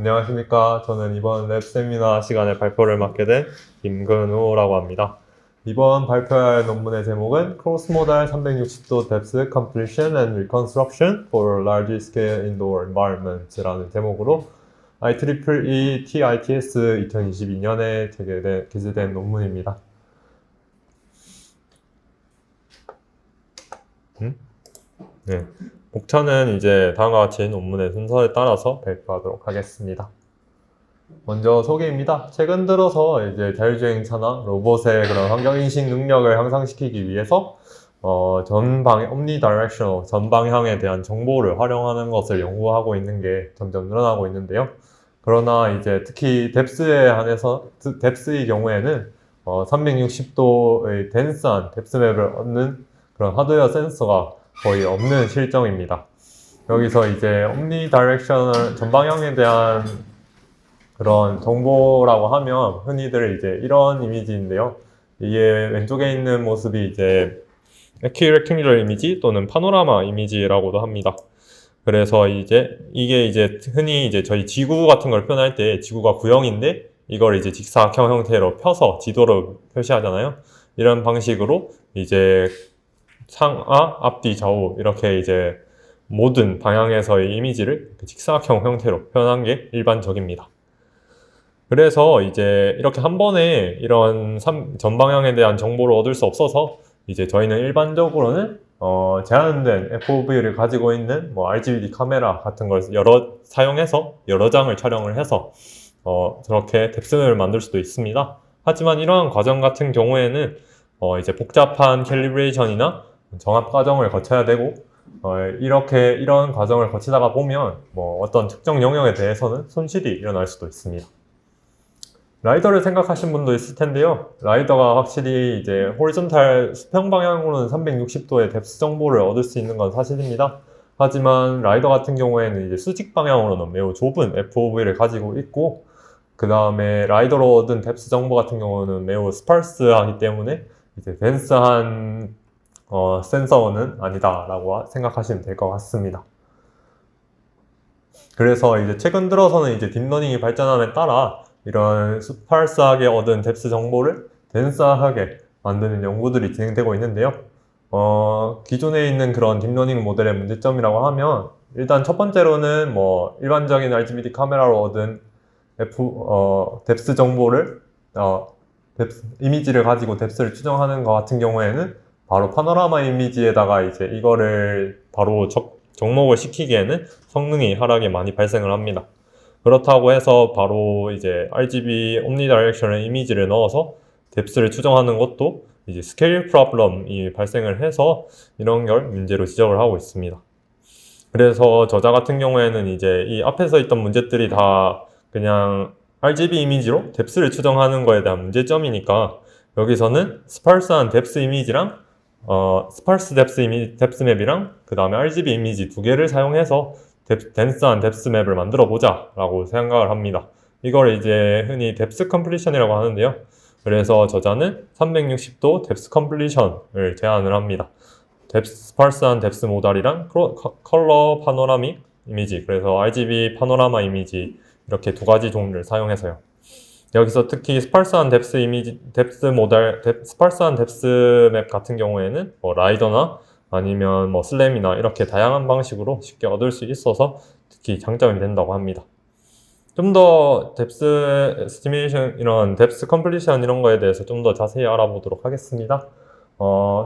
안녕하십니까. 저는 이번 랩 세미나 시간에 발표를 맡게 된 김근우라고 합니다. 이번 발표할 논문의 제목은 Cross-Modal 360도 Depth Completion and Reconstruction for Large-Scale Indoor Environments라는 제목으로 IEEE TITS 2022년에 게재된 논문입니다. 네. 목차는 이제 다음과 같이 논문의 순서에 따라서 발표하도록 하겠습니다. 먼저 소개입니다. 최근 들어서 이제 자율주행차나 로봇의 그런 환경인식 능력을 향상시키기 위해서 omnidirectional, 전방향에 대한 정보를 활용하는 것을 연구하고 있는 게 점점 늘어나고 있는데요. 그러나 이제 특히 뎁스의 경우에는 360도의 덴스한 뎁스맵을 얻는 그런 하드웨어 센서가 거의 없는 실정입니다. 여기서 이제 omnidirectional, 전방향에 대한 그런 정보라고 하면 흔히들 이제 이런 이미지인데요. 이게 왼쪽에 있는 모습이 이제 equirectangular 이미지 또는 파노라마 이미지라고도 합니다. 그래서 이제 이게 이제 흔히 이제 저희 지구 같은 걸 표현할 때 지구가 구형인데 이걸 이제 직사각형 형태로 펴서 지도로 표시하잖아요. 이런 방식으로 이제 상하, 앞뒤, 좌우 이렇게 이제 모든 방향에서의 이미지를 직사각형 형태로 표현한 게 일반적입니다. 그래서 이제 이렇게 한 번에 이런 전방향에 대한 정보를 얻을 수 없어서 이제 저희는 일반적으로는 제한된 FOV를 가지고 있는 RGBD 카메라 같은 걸 사용해서 여러 장을 촬영을 해서 저렇게 뎁스맵을 만들 수도 있습니다. 하지만 이러한 과정 같은 경우에는 이제 복잡한 캘리브레이션이나 정합 과정을 거쳐야 되고 이런 과정을 거치다가 보면 어떤 특정 영역에 대해서는 손실이 일어날 수도 있습니다. 라이더를 생각하신 분도 있을 텐데요. 라이더가 확실히 이제 호리존탈 수평 방향으로는 360도의 뎁스 정보를 얻을 수 있는 건 사실입니다. 하지만 라이더 같은 경우에는 이제 수직 방향으로는 매우 좁은 FOV를 가지고 있고 그 다음에 라이더로 얻은 뎁스 정보 같은 경우는 매우 스파르스하기 때문에 이제 덴스한 센서는 아니다라고 생각하시면 될 것 같습니다. 그래서 이제 최근 들어서는 이제 딥러닝이 발전함에 따라 이런 스파르스하게 얻은 뎁스 정보를 덴스하게 만드는 연구들이 진행되고 있는데요. 기존에 있는 그런 딥러닝 모델의 문제점이라고 하면 일단 첫 번째로는 일반적인 RGBD 카메라로 얻은 뎁스 정보를 이미지를 가지고 뎁스를 추정하는 것 같은 경우에는 바로 파노라마 이미지에다가 이제 이거를 바로 접목을 시키기에는 성능이 하락이 많이 발생을 합니다. 그렇다고 해서 바로 이제 RGB omnidirectional 이미지를 넣어서 뎁스를 추정하는 것도 이제 스케일 프로블럼이 발생을 해서 이런 걸 문제로 지적을 하고 있습니다. 그래서 저자 같은 경우에는 이제 이 앞에서 있던 문제들이 다 그냥 RGB 이미지로 뎁스를 추정하는 거에 대한 문제점이니까 여기서는 스파르스한 뎁스 이미지랑 스파르스 뎁스 맵이랑 그 다음에 RGB 이미지 두 개를 사용해서 덴스한 뎁스 맵을 만들어 보자 라고 생각을 합니다. 이걸 이제 흔히 뎁스 컴플리션이라고 하는데요. 그래서 저자는 360도 뎁스 컴플리션을 제안을 합니다. 스파르스한 뎁스 모달이랑 컬러 파노라믹 이미지, 그래서 RGB 파노라마 이미지 이렇게 두 가지 종류를 사용해서요. 여기서 특히 스파르스한 뎁스 맵 같은 경우에는 라이더나 아니면 슬램이나 이렇게 다양한 방식으로 쉽게 얻을 수 있어서 특히 장점이 된다고 합니다. 좀 더 뎁스 에스티메이션, 이런 뎁스 컴플리션 이런 거에 대해서 좀 더 자세히 알아보도록 하겠습니다.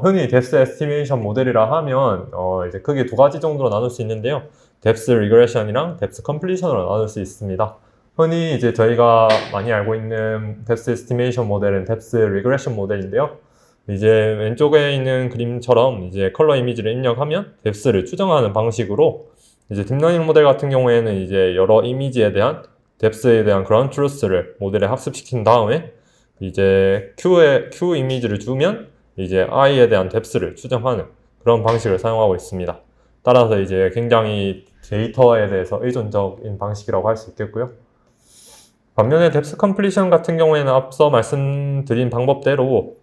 흔히 뎁스 에스티메이션 모델이라 하면 이제 크게 두 가지 정도로 나눌 수 있는데요. 뎁스 리그레션이랑 뎁스 컴플리션으로 나눌 수 있습니다. 흔히 이제 저희가 많이 알고 있는 뎁스 에스티메이션 모델은 뎁스 리그레션 모델인데요. 이제 왼쪽에 있는 그림처럼 이제 컬러 이미지를 입력하면 뎁스를 추정하는 방식으로 이제 딥러닝 모델 같은 경우에는 이제 여러 이미지에 대한 뎁스에 대한 그라운드 트루스를 모델에 학습시킨 다음에 이제 Q 이미지를 주면 이제 I에 대한 뎁스를 추정하는 그런 방식을 사용하고 있습니다. 따라서 이제 굉장히 데이터에 대해서 의존적인 방식이라고 할 수 있겠고요. 반면에 뎁스 컴플리션 같은 경우에는 앞서 말씀드린 방법대로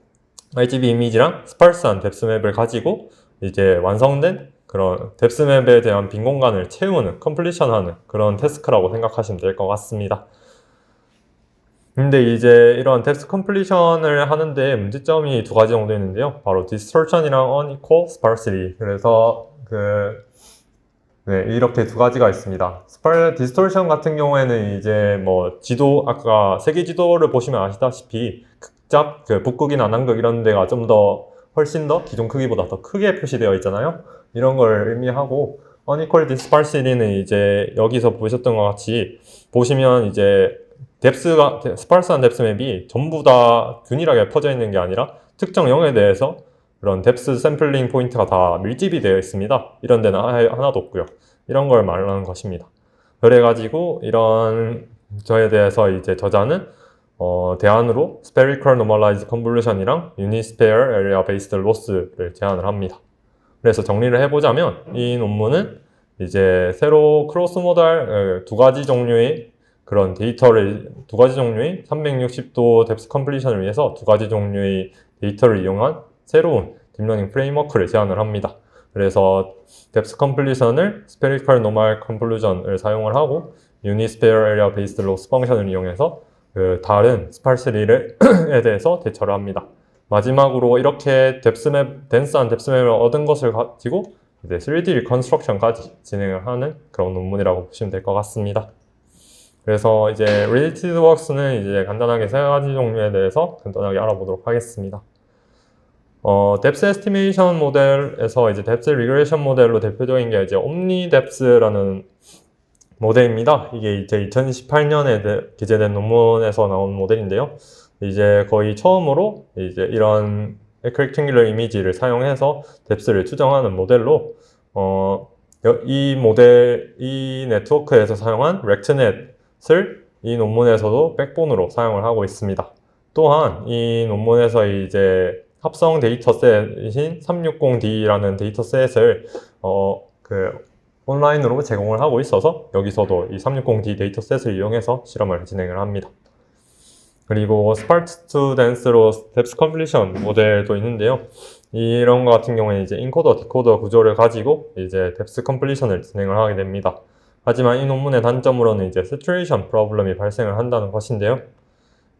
RGB 이미지랑 스파르스한 뎁스 맵을 가지고 이제 완성된 그런 뎁스맵에 대한 빈 공간을 채우는, 컴플리션하는 그런 태스크라고 생각하시면 될 것 같습니다. 근데 이제 이런 뎁스 컴플리션을 하는데 문제점이 두 가지 정도 있는데요. 바로 distortion이랑 unequal sparsity. 그래서 이렇게 두 가지가 있습니다. 디스토션 같은 경우에는 이제 뭐 아까 세계 지도를 보시면 아시다시피 극잡, 북극이나 남극 이런 데가 훨씬 더 기존 크기보다 더 크게 표시되어 있잖아요. 이런 걸 의미하고, unequal disparsity는 이제 여기서 보셨던 것 같이 보시면 이제 스파르스한 뎁스 맵이 전부 다 균일하게 퍼져 있는 게 아니라 특정 영에 대해서 그런 뎁스 샘플링 포인트가 다 밀집이 되어 있습니다. 이런 데는 하나도 없고요. 이런 걸 말하는 것입니다. 그래가지고 이런 저에 대해서 이제 저자는 대안으로 Spherical Normalized Convolution이랑 Unisphere Area Based Loss를 제안을 합니다. 그래서 정리를 해보자면 이 논문은 이제 새로 크로스 모달 두 가지 종류의 360도 뎁스 컴플리션을 위해서 두 가지 종류의 데이터를 이용한 새로운 딥러닝 프레임워크를 제안을 합니다. 그래서 뎁스 컴플리션을 Spherical Normal Convolution을 사용을 하고 Unisphere Area Based Loss 펑션을 이용해서 다른 스파르시티에 대해서 대처를 합니다. 마지막으로 이렇게 덴스한 뎁스맵을 얻은 것을 가지고 이제 3D 리컨스트럭션까지 진행을 하는 그런 논문이라고 보시면 될 것 같습니다. 그래서 이제 Related Works는 이제 간단하게 세 가지 종류에 대해서 간단하게 알아보도록 하겠습니다. 뎁스 에스티메이션 모델에서 이제 뎁스 리그레션 모델로 대표적인 게 이제 옴니뎁스라는 모델입니다. 이게 이제 2018년에 게재된 논문에서 나온 모델인데요. 이제 거의 처음으로 이제 이런 rectangular 이미지를 사용해서 뎁스를 추정하는 모델로 이 네트워크에서 사용한 렉트넷을 이 논문에서도 백본으로 사용을 하고 있습니다. 또한 이 논문에서 이제 합성 데이터셋인 360D라는 데이터셋을 온라인으로 제공을 하고 있어서 여기서도 이 360D 데이터셋을 이용해서 실험을 진행을 합니다. 그리고 스파르스 투 덴스로 뎁스 컴플리션 모델도 있는데요. 이런 것 같은 경우에 이제 인코더, 디코더 구조를 가지고 이제 뎁스 컴플리션을 진행을 하게 됩니다. 하지만 이 논문의 단점으로는 이제 saturation 프로블럼이 발생을 한다는 것인데요.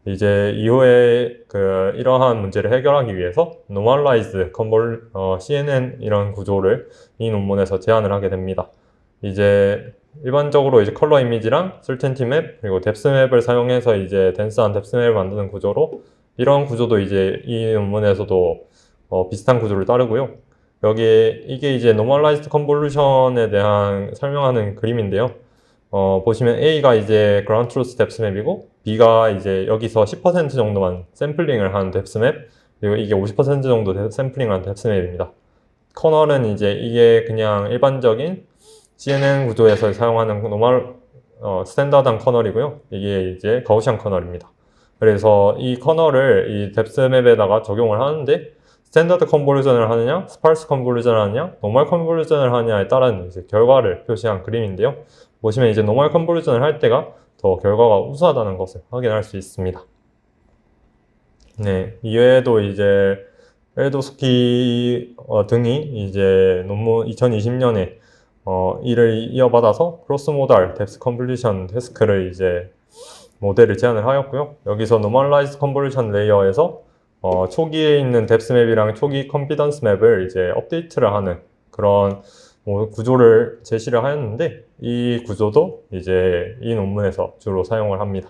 이제 이후에 이러한 문제를 해결하기 위해서 normalized CNN 이런 구조를 이 논문에서 제안을 하게 됩니다. 이제 일반적으로 이제 컬러 이미지랑 certainty 맵 그리고 뎁스 맵을 사용해서 이제 덴스한 뎁스 맵을 만드는 구조로 이런 구조도 이제 이 논문에서도 비슷한 구조를 따르고요. 이게 이제 normalized convolution에 대한 설명하는 그림인데요. 보시면 A가 이제 ground truth 뎁스 맵이고 B가 이제 여기서 10% 정도만 샘플링을 한 뎁스 맵 그리고 이게 50% 정도 샘플링을 한 뎁스 맵입니다. 커널은 이제 이게 그냥 일반적인 CNN 구조에서 사용하는 스탠다드한 커널이고요. 이게 이제 가우시안 커널입니다. 그래서 이 커널을 이 뎁스 맵에다가 적용을 하는데 스탠다드 컨볼루전을 하느냐, 스파르스 컨볼루전을 하느냐, 노멀 컨볼루전을 하느냐에 따른 이제 결과를 표시한 그림인데요. 보시면 이제 노멀 컨볼루전을 할 때가 더 결과가 우수하다는 것을 확인할 수 있습니다. 네, 이외에도 이제 엘도스키 등이 이제 논문 2020년에 이를 이어받아서 크로스 모달 뎁스 컨볼루션 태스크를 이제 모델을 제안을 하였고요. 여기서 노멀라이즈 컨볼루션 레이어에서 초기에 있는 뎁스 맵이랑 초기 컨피던스 맵을 이제 업데이트를 하는 그런 구조를 제시를 하였는데 이 구조도 이제 이 논문에서 주로 사용을 합니다.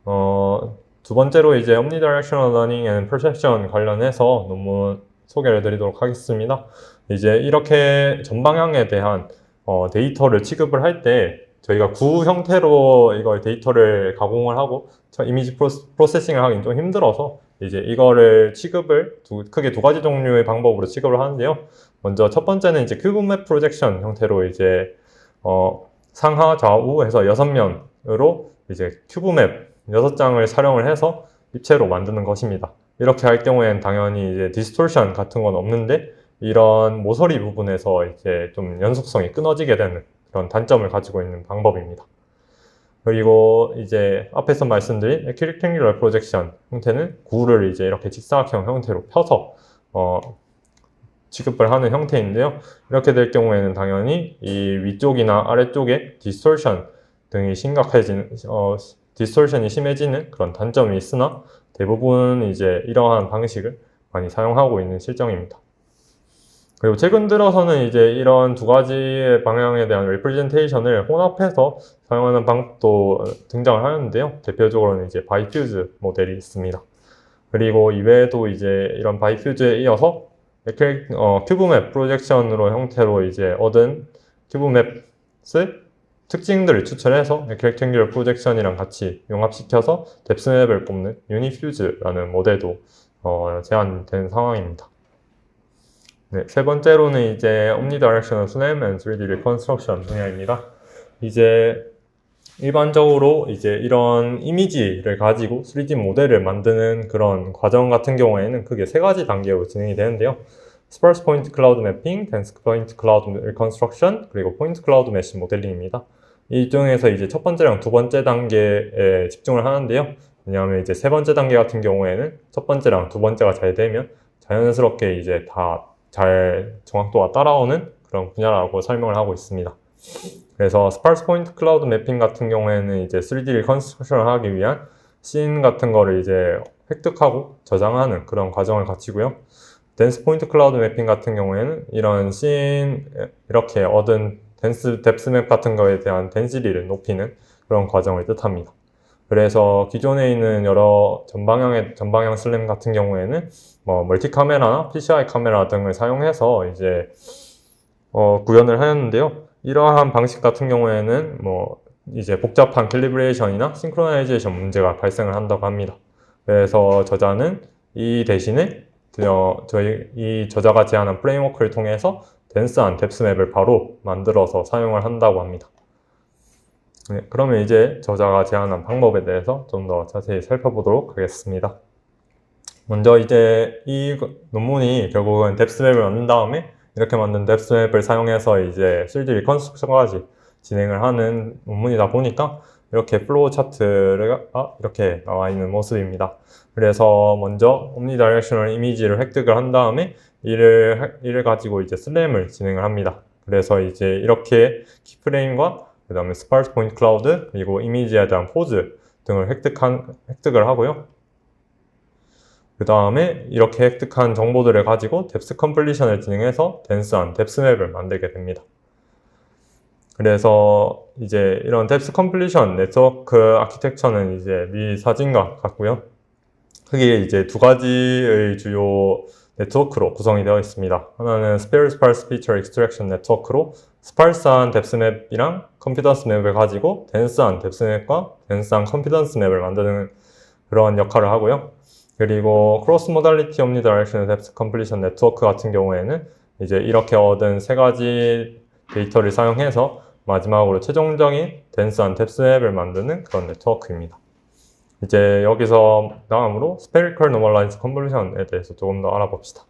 두 번째로 이제 Omnidirectional Learning and Perception 관련해서 논문 소개를 드리도록 하겠습니다. 이제 이렇게 전방향에 대한 데이터를 취급을 할 때 저희가 구 형태로 이걸 데이터를 가공을 하고 이미지 프로세싱을 하기 좀 힘들어서 이제 이거를 크게 두 가지 종류의 방법으로 취급을 하는데요. 먼저 첫 번째는 이제 큐브 맵 프로젝션 형태로 이제 상하 좌우 해서 6면으로 이제 큐브 맵 6장을 촬영을 해서 입체로 만드는 것입니다. 이렇게 할 경우에는 당연히 이제 디스토션 같은 건 없는데 이런 모서리 부분에서 이제 좀 연속성이 끊어지게 되는 그런 단점을 가지고 있는 방법입니다. 그리고 이제 앞에서 말씀드린 Rectangular Projection 형태는 구를 이제 이렇게 직사각형 형태로 펴서 취급을 하는 형태인데요. 이렇게 될 경우에는 당연히 이 위쪽이나 아래쪽에 디스토션 등이 디스토션이 심해지는 그런 단점이 있으나 대부분 이제 이러한 방식을 많이 사용하고 있는 실정입니다. 그리고 최근 들어서는 이제 이런 두 가지의 방향에 대한 리프레젠테이션을 혼합해서 사용하는 방법도 등장을 하는데요. 대표적으로는 이제 바이퓨즈 모델이 있습니다. 그리고 이외에도 이제 이런 바이퓨즈에 이어서 큐브맵 프로젝션으로 형태로 이제 얻은 큐브맵의 특징들을 추출해서 렉탱귤러 프로젝션이랑 같이 융합시켜서 뎁스맵을 뽑는 유니퓨즈라는 모델도 제안된 상황입니다. 네, 세 번째로는 이제 Omnidirectional SLAM and 3D Reconstruction 분야입니다. 이제 일반적으로 이제 이런 이미지를 가지고 3D 모델을 만드는 그런 과정 같은 경우에는 크게 세 가지 단계로 진행이 되는데요. Sparse Point Cloud Mapping, Dense Point Cloud Reconstruction, 그리고 Point Cloud Mesh 모델링입니다. 이 중에서 이제 첫 번째랑 두 번째 단계에 집중을 하는데요. 왜냐하면 이제 세 번째 단계 같은 경우에는 첫 번째랑 두 번째가 잘 되면 자연스럽게 이제 다 잘 정확도가 따라오는 그런 분야라고 설명을 하고 있습니다. 그래서 Sparse Point Cloud Mapping 같은 경우에는 이제 3D 리컨스트럭션을 하기 위한 씬 같은 거를 이제 획득하고 저장하는 그런 과정을 거치고요. Dense Point Cloud Mapping 같은 경우에는 이런 씬 이렇게 얻은 뎁스맵 같은 거에 대한 덴시티를 높이는 그런 과정을 뜻합니다. 그래서 기존에 있는 여러 전방향 슬램 같은 경우에는 뭐 멀티 카메라나 PCI 카메라 등을 사용해서 이제 구현을 하였는데요. 이러한 방식 같은 경우에는 뭐 이제 복잡한 캘리브레이션이나 싱크로나이제이션 문제가 발생을 한다고 합니다. 그래서 저자는 이 대신에 이 저자가 제안한 프레임워크를 통해서 덴스한 뎁스맵을 바로 만들어서 사용을 한다고 합니다. 네, 그러면 이제 저자가 제안한 방법에 대해서 좀 더 자세히 살펴보도록 하겠습니다. 먼저 이제 이 논문이 결국은 뎁스맵을 만든 다음에 이렇게 만든 뎁스맵을 사용해서 이제 3D 리컨스트럭션까지 진행을 하는 논문이다 보니까 이렇게 플로우 차트가 이렇게 나와 있는 모습입니다. 그래서 먼저 옴니다이렉셔널 이미지를 획득을 한 다음에 이를 가지고 이제 슬램을 진행을 합니다. 그래서 이제 이렇게 키프레임과 그 다음에 스파르스 포인트 클라우드 그리고 이미지에 대한 포즈 등을 획득을 하고요. 그 다음에 이렇게 획득한 정보들을 가지고 뎁스 컴플리션을 진행해서 덴스한 뎁스맵을 만들게 됩니다. 그래서 이제 이런 뎁스 컴플리션 네트워크 아키텍처는 이제 위 사진과 같고요. 크게 이제 두 가지의 주요 네트워크로 구성이 되어 있습니다. 하나는 Sparse Feature Extraction 네트워크로 스파르스한 뎁스맵이랑 컴피던스 맵을 가지고 덴스한 뎁스맵과 덴스한 컴피던스 맵을 만드는 그런 역할을 하고요. 그리고 크로스 모달리티 옴니다이렉셔널 뎁스 컴플리션 네트워크 같은 경우에는 이제 이렇게 얻은 세 가지 데이터를 사용해서 마지막으로 최종적인 덴스한 뎁스맵을 만드는 그런 네트워크입니다. 이제 여기서 다음으로 Spherical Normalized Convolution에 대해서 조금 더 알아봅시다.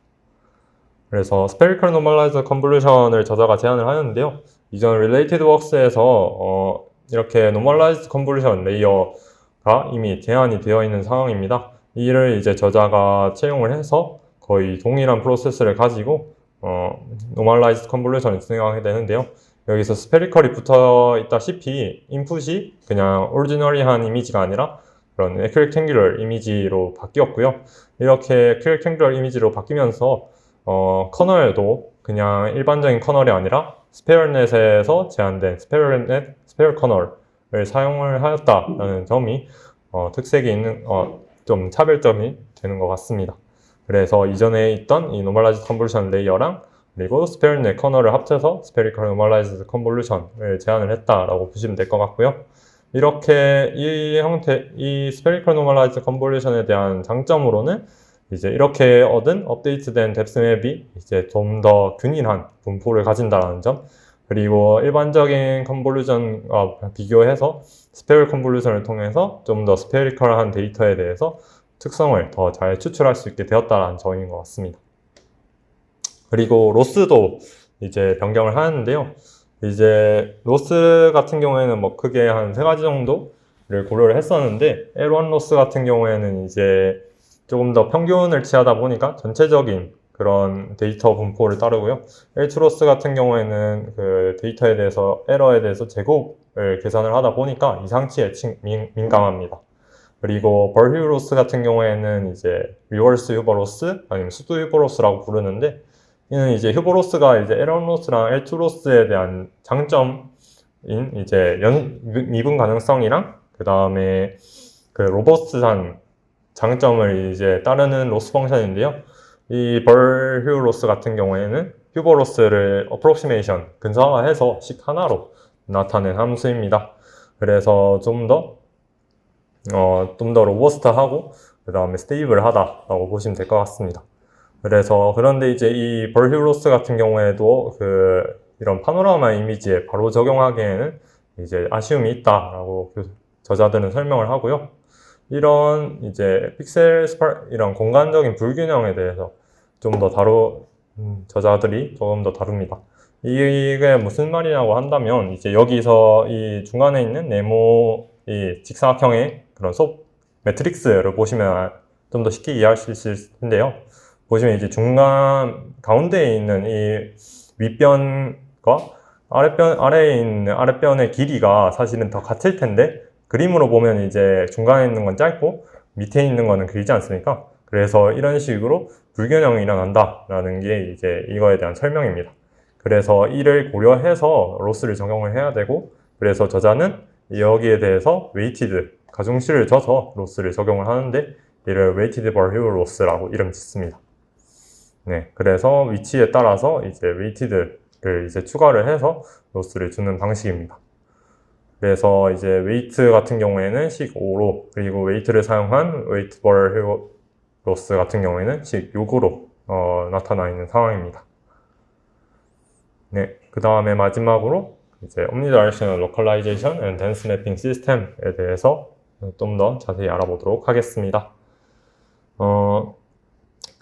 그래서 Spherical Normalized Convolution을 저자가 제안을 하였는데요. 이전 Related Works에서 이렇게 Normalized Convolution 레이어가 이미 제안이 되어 있는 상황입니다. 이를 이제 저자가 채용을 해서 거의 동일한 프로세스를 가지고 Normalized Convolution을 진행하게 되는데요. 여기서 스페리컬이 붙어 있다시피 인풋이 그냥 오리지널리한 이미지가 아니라 그런 렉탱귤러 이미지로 바뀌었고요. 이렇게 렉탱귤러 이미지로 바뀌면서 커널도 그냥 일반적인 커널이 아니라 스페어넷에서 제안된 스페어 커널을 사용을 하였다라는 점이 특색이 있는 좀 차별점이 되는 것 같습니다. 그래서 이전에 있던 이 Normalized Convolution 레이어랑 그리고 스페어넷 커널을 합쳐서 Spherical Normalized Convolution을 제안을 했다라고 보시면 될 것 같고요. 이렇게 이 Spherical Normalized Convolution에 대한 장점으로는 이제 이렇게 얻은 업데이트된 뎁스맵이 이제 좀 더 균일한 분포를 가진다는 점, 그리고 일반적인 컨볼루션과 비교해서 스페어 컨볼루션을 통해서 좀 더 스페리컬한 데이터에 대해서 특성을 더 잘 추출할 수 있게 되었다는 점인 것 같습니다. 그리고 로스도 이제 변경을 하는데요. 이제 로스 같은 경우에는 뭐 크게 한 세 가지 정도를 고려를 했었는데 L1 로스 같은 경우에는 이제 조금 더 평균을 취하다 보니까 전체적인 그런 데이터 분포를 따르고요. L트로스 같은 경우에는 그 데이터에 대해서 에러에 대해서 제곱을 계산을 하다 보니까 이상치에 민감합니다. 그리고 벌휴로스 같은 경우에는 이제 리버스 휴버로스 아니면 수도 휴버로스라고 부르는데, 이는 이제 휴버로스가 이제 에런로스랑 L2로스에 대한 장점인 이제 미분 가능성이랑 그 다음에 그 로버스트한 장점을 이제 따르는 로스 펑션인데요. 이 벌휴로스 같은 경우에는 휴버로스를 어프록시메이션 근사화해서 식 하나로 나타낸 함수입니다. 그래서 좀 더 로버스트하고 그 다음에 스테이블하다라고 보시면 될 것 같습니다. 그래서 그런데 이제 이 벌휴로스 같은 경우에도 이런 파노라마 이미지에 바로 적용하기에는 이제 아쉬움이 있다라고 저자들은 설명을 하고요. 이런 이제 이런 공간적인 불균형에 대해서 좀 더 저자들이 조금 더 다룹니다. 이게 무슨 말이냐고 한다면, 이제 여기서 이 중간에 있는 이 직사각형의 그런 매트릭스를 보시면 좀 더 쉽게 이해할 수 있을 텐데요. 보시면 이제 중간 가운데에 있는 이 윗변과 아래에 있는 아랫변의 길이가 사실은 더 같을 텐데, 그림으로 보면 이제 중간에 있는 건 짧고 밑에 있는 거는 길지 않습니까? 그래서 이런 식으로 불균형이 일어난다라는 게 이제 이거에 대한 설명입니다. 그래서 이를 고려해서 로스를 적용을 해야 되고, 그래서 저자는 여기에 대해서 웨이티드 가중치를 줘서 로스를 적용을 하는데, 이를 웨이티드 벌휴 로스라고 이름 짓습니다. 네, 그래서 위치에 따라서 이제 웨이티드를 이제 추가를 해서 로스를 주는 방식입니다. 그래서 이제 웨이트 같은 경우에는 식 5로, 그리고 웨이트를 사용한 웨이트 벌휴 로스 같은 경우에는 식 6으로 나타나 있는 상황입니다. 네, 그 다음에 마지막으로 이제 Omnidirectional Localization and Dense Mapping System에 대해서 좀 더 자세히 알아보도록 하겠습니다.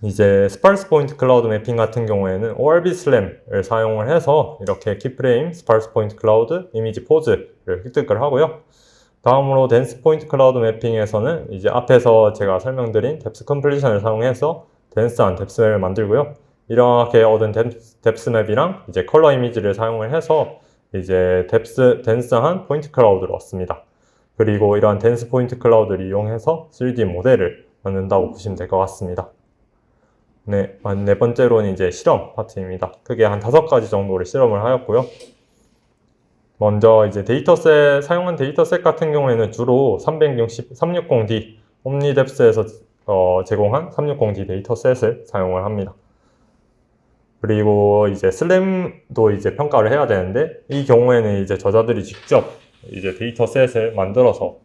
이제 스파르스 포인트 클라우드 매핑 같은 경우에는 ORB SLAM을 사용을 해서 이렇게 키프레임, 스파르스 포인트 클라우드, 이미지 포즈를 획득을 하고요. 다음으로 덴스 포인트 클라우드 매핑에서는 이제 앞에서 제가 설명드린 뎁스 컴플리션을 사용해서 덴스한 뎁스 맵을 만들고요. 이렇게 얻은 뎁스 맵이랑 이제 컬러 이미지를 사용을 해서 이제 덴스한 포인트 클라우드를 얻습니다. 그리고 이러한 덴스 포인트 클라우드를 이용해서 3D 모델을 만든다고 보시면 될 것 같습니다. 네, 네 번째로는 이제 실험 파트입니다. 크게 한 5가지 정도를 실험을 하였고요. 먼저 이제 사용한 데이터셋 같은 경우에는 주로 360D 옴니뎁스에서 제공한 360D 데이터셋을 사용을 합니다. 그리고 이제 슬램도 이제 평가를 해야 되는데, 이 경우에는 이제 저자들이 직접 이제 데이터셋을 만들어서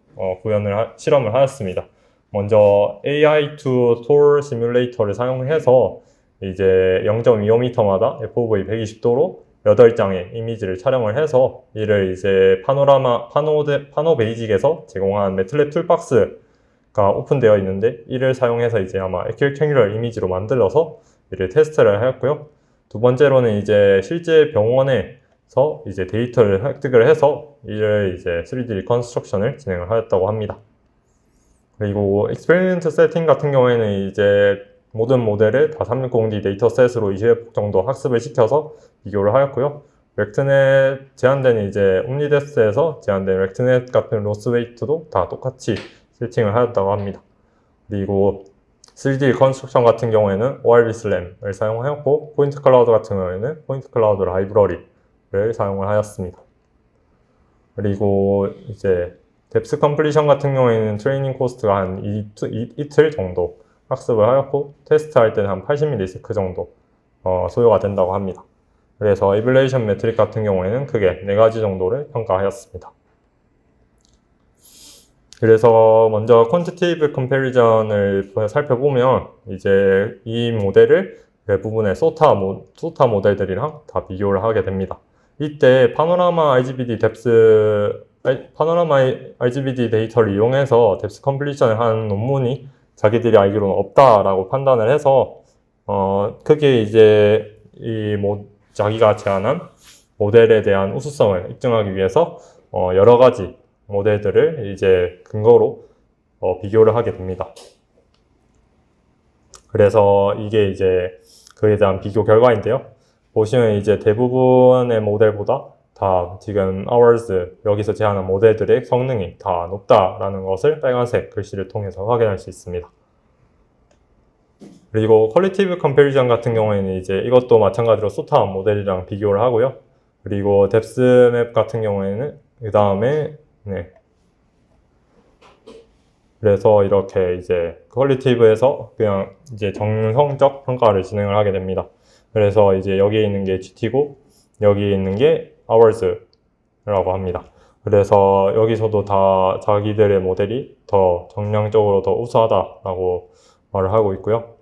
실험을 하였습니다. 먼저 AI2 Tor 시뮬레이터를 사용해서 이제 0.25m마다 FOV 120도로 8장의 이미지를 촬영을 해서 이를 이제 파노 베이직에서 제공한 매틀랩 툴박스가 오픈되어 있는데, 이를 사용해서 이제 아마 렉탱귤러 이미지로 만들어서 이를 테스트를 하였고요. 두 번째로는 이제 실제 병원에서 이제 데이터를 획득을 해서 이를 이제 3D 리컨스트럭션을 진행을 하였다고 합니다. 그리고 익스페리먼트 세팅 같은 경우에는 이제 모든 모델을 다 360D 데이터셋으로 20회 정도 학습을 시켜서 비교를 하였고요. 렉트넷 제한된 이제 옴니뎁스에서 제한된 렉트넷 같은 로스 웨이트도 다 똑같이 세팅을 하였다고 합니다. 그리고 3D 리컨스트럭션 같은 경우에는 ORB SLAM을 사용하였고, 포인트 클라우드 같은 경우에는 포인트 클라우드 라이브러리를 사용을 하였습니다. 그리고 이제 뎁스 컴플리션 같은 경우에는 트레이닝 코스트가 한 이틀 정도 학습을 하였고, 테스트할 때는 한 80ms 정도 소요가 된다고 합니다. 그래서 이블레이션 매트릭 같은 경우에는 크게 4가지 정도를 평가하였습니다. 그래서 먼저 퀀티테이브 컴패리전을 살펴보면 이제 이 모델을 대부분의 소타 모델들이랑 다 비교를 하게 됩니다. 이때 파노라마 RGBD 데이터를 이용해서 뎁스 컴플리션을 한 논문이 자기들이 알기로는 없다라고 판단을 해서 크게 이제 자기가 제안한 모델에 대한 우수성을 입증하기 위해서 여러 가지 모델들을 이제 근거로 비교를 하게 됩니다. 그래서 이게 이제 그에 대한 비교 결과인데요. 보시면 이제 대부분의 모델보다 다 지금 hours 여기서 제한한 모델들의 성능이 다 높다라는 것을 빨간색 글씨를 통해서 확인할 수 있습니다. 그리고 퀄리티브 컴패리전 같은 경우에는 이제 이것도 마찬가지로 소타 모델이랑 비교를 하고요. 그리고 뎁스 맵 같은 경우에는 그 다음에 그래서 이렇게 이제 퀄리티브에서 그냥 이제 정성적 평가를 진행을 하게 됩니다. 그래서 이제 여기에 있는 게 GT고 여기에 있는 게 hours라고 합니다. 그래서 여기서도 다 자기들의 모델이 더 정량적으로 더 우수하다라고 말을 하고 있고요.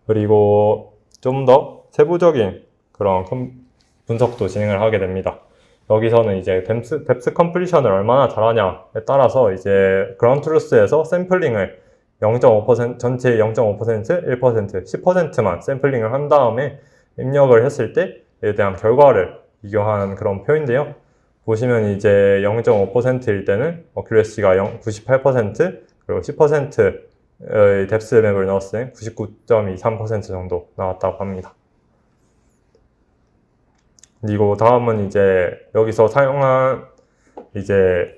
그리고 좀 더 세부적인 그런 분석도 진행을 하게 됩니다. 여기서는 이제 뎁스 컴플리션을 얼마나 잘하냐에 따라서 이제 그라운드 트루스에서 샘플링을 0.5%, 전체의 0.5%, 1%, 10%만 샘플링을 한 다음에 입력을 했을 때에 대한 결과를 비교한 그런 표인데요. 보시면 이제 0.5%일 때는 어큐레시가 98%, 그리고 10%의 뎁스 맵을 넣었을 때 99.23% 정도 나왔다고 합니다. 그리고 다음은 이제 여기서 사용한 이제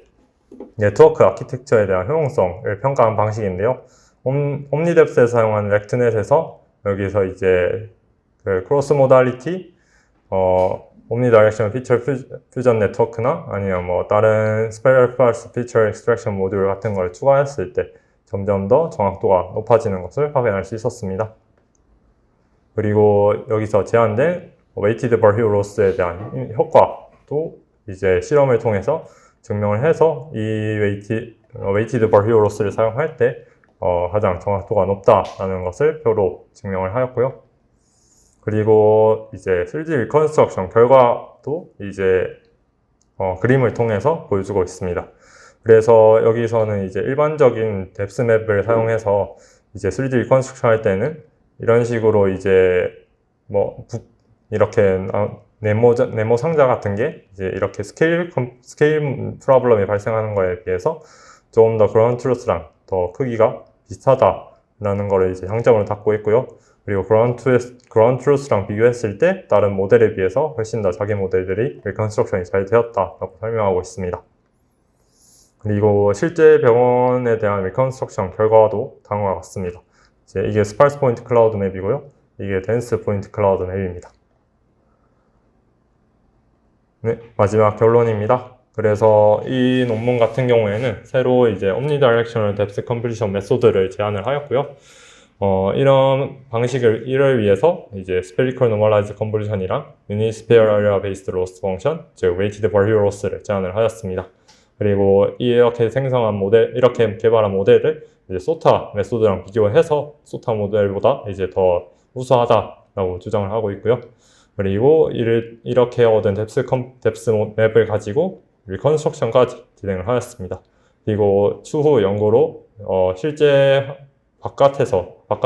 네트워크 아키텍처에 대한 효용성을 평가한 방식인데요. 옴니뎁스에서 사용한 렉트넷에서 여기서 이제 그 크로스 모달리티, 옴니다이렉셔널 피처 퓨전 네트워크나 아니면 뭐 다른 스페셜 피처 익스트랙션 모듈 같은 걸 추가했을 때 점점 더 정확도가 높아지는 것을 확인할 수 있었습니다. 그리고 여기서 제한된 weighted per hero loss에 대한 효과도 이제 실험을 통해서 증명을 해서 이 weighted per hero loss를 사용할 때 가장 정확도가 높다라는 것을 표로 증명을 하였고요. 그리고 이제 3D 리컨스트럭션 결과도 이제 그림을 통해서 보여주고 있습니다. 그래서 여기서는 이제 일반적인 뎁스 맵을 사용해서 이제 3D 리컨스트럭션 할 때는 이런 식으로 이제 뭐 이렇게 네모 상자 같은 게 이제 이렇게 스케일 프로블럼이 발생하는 거에 비해서 조금 더 그라운드 트루스랑 더 크기가 비슷하다라는 거를 이제 장점으로 갖고 있고요. 그리고 그라운드 트루스랑 비교했을 때 다른 모델에 비해서 훨씬 더 자기 모델들이 리컨스트럭션이 잘 되었다라고 설명하고 있습니다. 그리고 실제 병원에 대한 리컨스트럭션 결과도 다음과 같습니다. 이제 이게 스파르스 포인트 클라우드 맵이고요. 이게 덴스 포인트 클라우드 맵입니다. 네, 마지막 결론입니다. 그래서 이 논문 같은 경우에는 새로 이제 omnidirectional depth completion 메소드를 제안을 하였고요. 이런 방식을 이를 위해서 이제 spherical normalized convolution이랑 unit sphere area based loss function, 즉 weighted per hero loss를 제안을 하였습니다. 그리고 이렇게 생성한 모델, 이렇게 개발한 모델을 이제 소타 메소드랑 비교해서 소타 모델보다 이제 더 우수하다라고 주장을 하고 있고요. 그리고 이렇게 얻은 뎁스 맵을 가지고 리컨스트럭션까지 진행을 하였습니다. 그리고 추후 연구로 실제 바깥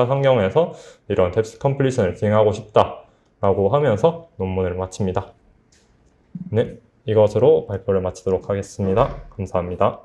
환경에서 이런 뎁스 컴플리션을 진행하고 싶다라고 하면서 논문을 마칩니다. 네, 이것으로 발표를 마치도록 하겠습니다. 감사합니다.